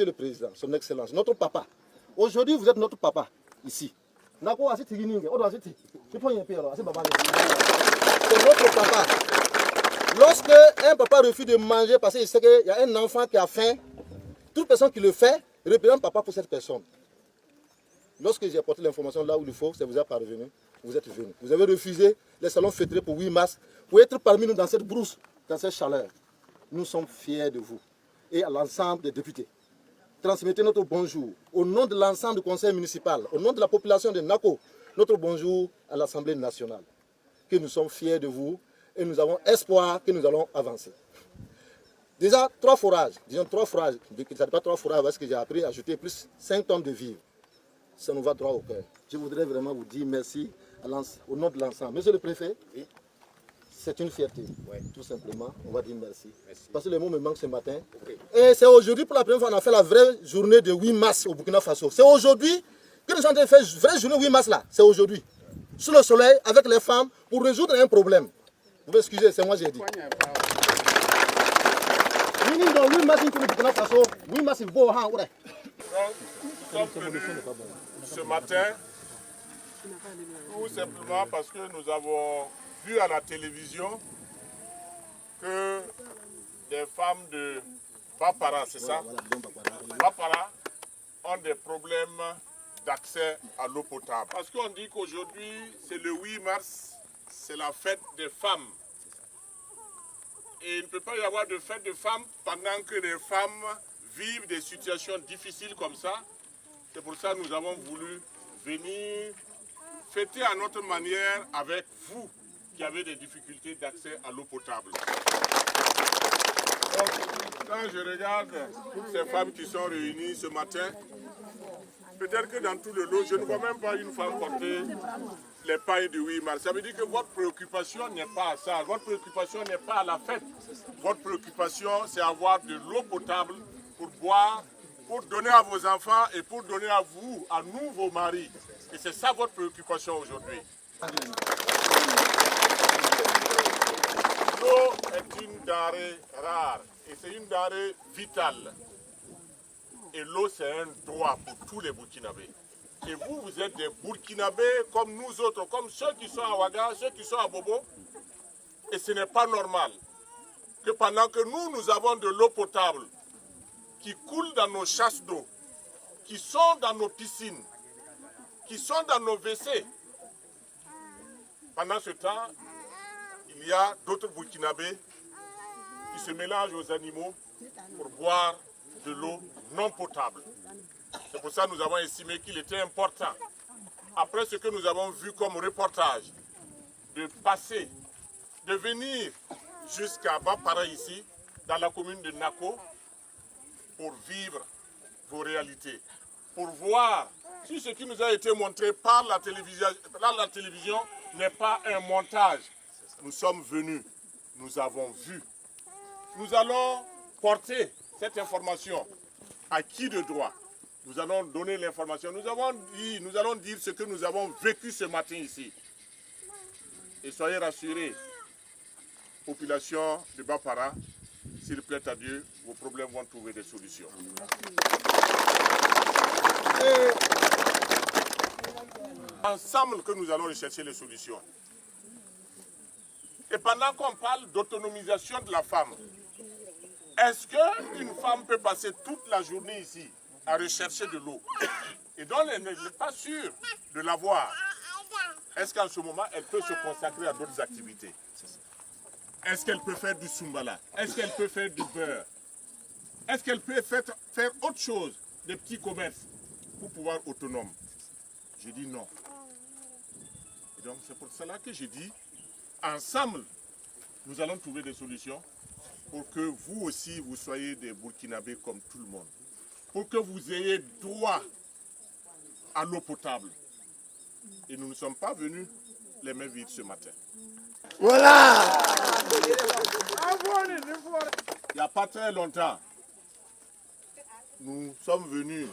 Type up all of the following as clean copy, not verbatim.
Monsieur le Président, Son Excellence, notre papa. Aujourd'hui, vous êtes notre papa, ici. C'est notre papa. Lorsque un papa refuse de manger parce qu'il sait qu'il y a un enfant qui a faim, toute personne qui le fait représente papa pour cette personne. Lorsque j'ai apporté l'information là où il faut, ça vous a parvenu, vous êtes venu. Vous avez refusé les salons fêtés pour 8 mars, pour être parmi nous dans cette brousse, dans cette chaleur. Nous sommes fiers de vous et à l'ensemble des députés. Transmettez notre bonjour au nom de l'ensemble du conseil municipal, au nom de la population de Nako, notre bonjour à l'Assemblée nationale. Que nous sommes fiers de vous et nous avons espoir que nous allons avancer. Déjà, 3 forages, disons 3 forages, ça n'est pas 3 forages parce que j'ai appris à ajouter plus 5 tonnes de vivres. Ça nous va droit au cœur. Je voudrais vraiment vous dire merci au nom de l'ensemble. Monsieur le préfet, oui. C'est une fierté, oui. Tout simplement, on va dire merci. Parce que les mots me manquent ce matin. Okay. Et c'est aujourd'hui, pour la première fois, on a fait la vraie journée de 8 mars au Burkina Faso. C'est aujourd'hui que nous sommes en train de faire la vraie journée 8 mars là. C'est aujourd'hui. Sous le soleil, avec les femmes, pour résoudre un problème. Vous pouvez excuser, c'est moi qui ai dit. Ce matin, tout simplement parce que nous avons vu à la télévision que des femmes de Bapara, c'est ça? Bapara ont des problèmes d'accès à l'eau potable. Parce qu'on dit qu'aujourd'hui, c'est le 8 mars, c'est la fête des femmes. Et il ne peut pas y avoir de fête de femmes pendant que les femmes vivent des situations difficiles comme ça. C'est pour ça que nous avons voulu venir fêter à notre manière avec vous qui avez des difficultés d'accès à l'eau potable. Donc, quand je regarde toutes ces femmes qui sont réunies ce matin, peut-être que dans tout le lot, je ne vois même pas une femme porter les pailles du 8 mars. Ça veut dire que votre préoccupation n'est pas à ça. Votre préoccupation n'est pas à la fête. Votre préoccupation, c'est avoir de l'eau potable pour boire, pour donner à vos enfants et pour donner à vous, à nous, vos maris. Et c'est ça votre préoccupation aujourd'hui. L'eau est une denrée rare et c'est une denrée vitale. Et l'eau, c'est un droit pour tous les Burkinabés. Et vous, vous êtes des Burkinabés comme nous autres, comme ceux qui sont à Ouaga, ceux qui sont à Bobo. Et ce n'est pas normal que pendant que nous avons de l'eau potable qui coule dans nos chasses d'eau, qui sont dans nos piscines, qui sont dans nos WC, pendant ce temps, il y a d'autres Burkinabés qui se mélangent aux animaux pour boire de l'eau non potable. C'est pour ça que nous avons estimé qu'il était important, après ce que nous avons vu comme reportage, de passer, de venir jusqu'à Bapara ici, dans la commune de Nako, pour vivre vos réalités, pour voir si ce qui nous a été montré par la télévision n'est pas un montage. Nous sommes venus, nous avons vu. Nous allons porter cette information à qui de droit. Nous allons donner l'information. Nous allons dire ce que nous avons vécu ce matin ici. Et soyez rassurés, population de Bapara, s'il plaît à Dieu, vos problèmes vont trouver des solutions. Et ensemble que nous allons rechercher les solutions. Et pendant qu'on parle d'autonomisation de la femme, est-ce qu'une femme peut passer toute la journée ici à rechercher de l'eau et donc elle n'est pas sûre de l'avoir? Est-ce qu'en ce moment, elle peut se consacrer à d'autres activités? Est-ce qu'elle peut faire du Sumbala? Est-ce qu'elle peut faire du beurre? Est-ce qu'elle peut faire autre chose, des petits commerces, pour pouvoir être autonome? Je dis non. Et donc c'est pour cela que je dis, ensemble, nous allons trouver des solutions pour que vous aussi, vous soyez des Burkinabés comme tout le monde. Pour que vous ayez droit à l'eau potable. Et nous ne sommes pas venus les mains vides ce matin. Voilà! Il n'y a pas très longtemps, nous sommes venus,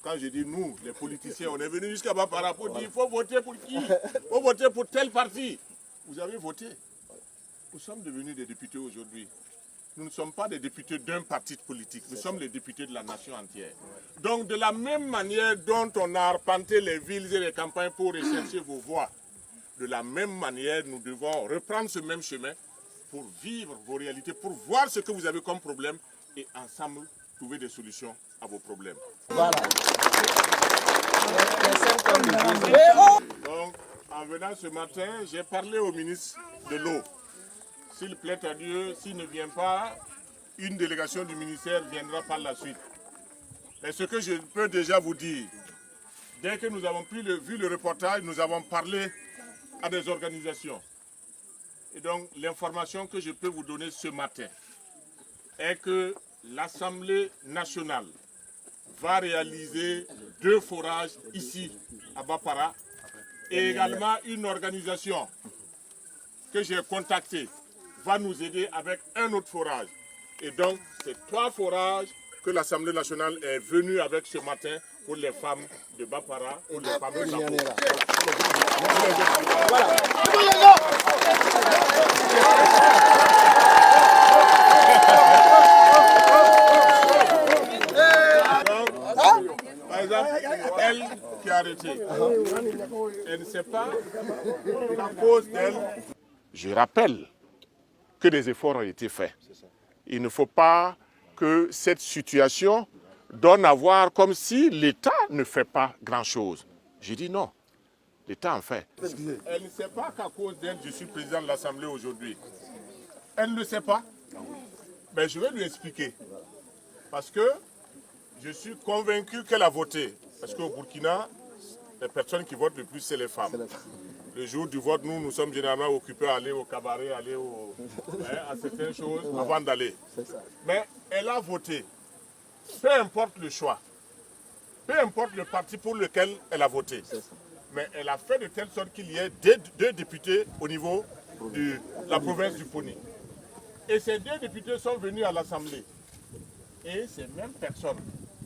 quand je dis nous, les politiciens, on est venus jusqu'à Bapara pour dire il faut voter pour qui? Il faut voter pour tel parti. Vous avez voté. Nous sommes devenus des députés aujourd'hui. nous ne sommes pas des députés d'un parti politique, nous sommes les députés de la nation entière. Donc de la même manière dont on a arpenté les villes et les campagnes pour rechercher vos voix, de la même manière nous devons reprendre ce même chemin pour vivre vos réalités, pour voir ce que vous avez comme problème et ensemble trouver des solutions à vos problèmes. Voilà. Donc, en venant ce matin, j'ai parlé au ministre de l'eau. S'il plaît à Dieu, s'il ne vient pas, une délégation du ministère viendra par la suite. Mais ce que je peux déjà vous dire, dès que nous avons vu le reportage, nous avons parlé à des organisations. Et donc, l'information que je peux vous donner ce matin est que l'Assemblée nationale va réaliser 2 forages ici, à Bapara, et également une organisation que j'ai contactée va nous aider avec un autre forage. Et donc, c'est 3 forages que l'Assemblée nationale est venue avec ce matin pour les femmes de Bapara, pour les femmes de Bapara. Voilà. Par exemple, elle qui a arrêté, elle ne sait pas la cause d'elle. Je rappelle que des efforts ont été faits. Il ne faut pas que cette situation donne à voir comme si l'État ne fait pas grand-chose. Je dis non, l'État en fait. Elle ne sait pas qu'à cause d'elle, je suis président de l'Assemblée aujourd'hui. Elle ne le sait pas. Mais je vais lui expliquer. Parce que je suis convaincu qu'elle a voté. Parce qu'au Burkina, les personnes qui votent le plus, c'est les femmes. Le jour du vote, nous sommes généralement occupés à aller au cabaret, aller à certaines choses avant d'aller. Mais elle a voté. Peu importe le choix, peu importe le parti pour lequel elle a voté. Mais elle a fait de telle sorte qu'il y ait 2 députés au niveau de la province du Poni. Et ces 2 députés sont venus à l'Assemblée. Et ces mêmes personnes,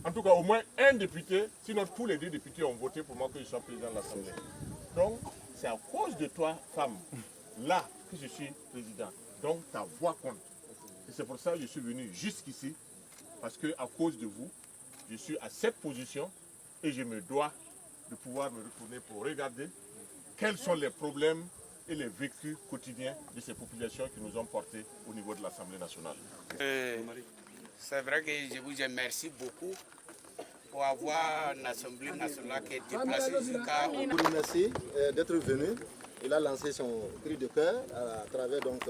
en tout cas au moins un député, sinon tous les 2 députés ont voté pour moi que je sois président de l'Assemblée. Donc c'est à cause de toi, femme, là que je suis président. Donc ta voix compte. Et c'est pour ça que je suis venu jusqu'ici, parce qu'à cause de vous, je suis à cette position et je me dois de pouvoir me retourner pour regarder quels sont les problèmes et les vécus quotidiens de ces populations qui nous ont portés au niveau de l'Assemblée nationale. C'est vrai que je vous remercie beaucoup pour avoir une Assemblée nationale qui est déplacée jusqu'à... Je vous remercie d'être venu. Il a lancé son cri de cœur à travers donc,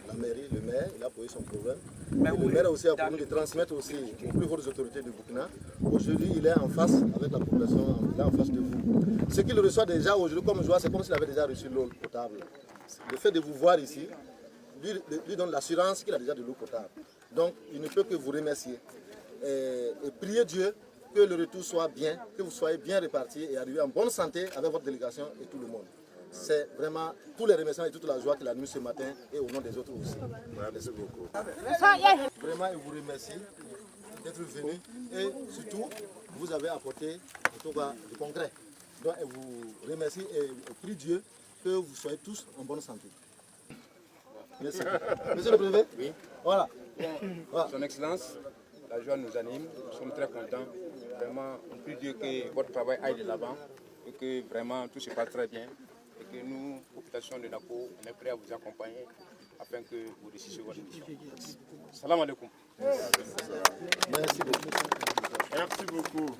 la mairie, le maire, il a posé son problème. Et le maire aussi a promis de transmettre aussi aux plus hautes autorités du Burkina. Aujourd'hui, il est en face avec la population, il est en face de vous. Ce qu'il reçoit déjà aujourd'hui comme joie, c'est comme s'il avait déjà reçu l'eau potable. Le fait de vous voir ici, lui donne l'assurance qu'il a déjà de l'eau potable. Donc, il ne peut que vous remercier et prier Dieu que le retour soit bien, que vous soyez bien répartis et arriver en bonne santé avec votre délégation et tout le monde. C'est vraiment tous les remerciements et toute la joie qu'il a mis ce matin et au nom des autres aussi. Merci beaucoup. Vraiment, je vous remercie d'être venu et surtout, vous avez apporté en tout cas du concret. Donc, je vous remercie et je prie Dieu que vous soyez tous en bonne santé. Merci. Monsieur le Préfet? Oui. Voilà. Son Excellence, la joie nous anime, nous sommes très contents. Vraiment, on prie Dieu que votre travail aille de l'avant et que vraiment tout se passe très bien. Et que nous, population de Nako, on est prêts à vous accompagner afin que vous réussissiez votre mission. Salam alaikum. Merci beaucoup. Merci beaucoup.